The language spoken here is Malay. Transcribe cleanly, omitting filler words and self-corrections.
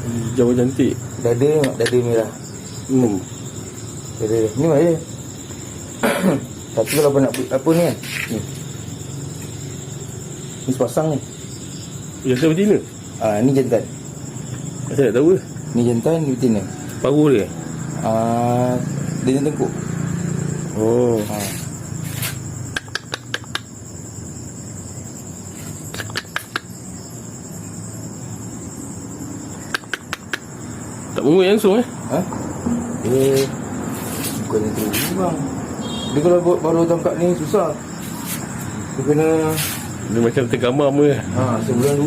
Hijau cantik. Dada merah. Dada ni mana dia? Tapi kalau apa ni kan, ni sepasang ni. Biasa betina. Ni jantan. Saya tak tahu lah. Ni jantan, ni betina. Paruh dia. Dia jantan tengkuk. Oh. Tak mengui langsung Bukannya terus bang. Dia kalau baru tangkap ni susah. Dia kena Dia macam tergamam ke. sebulan 2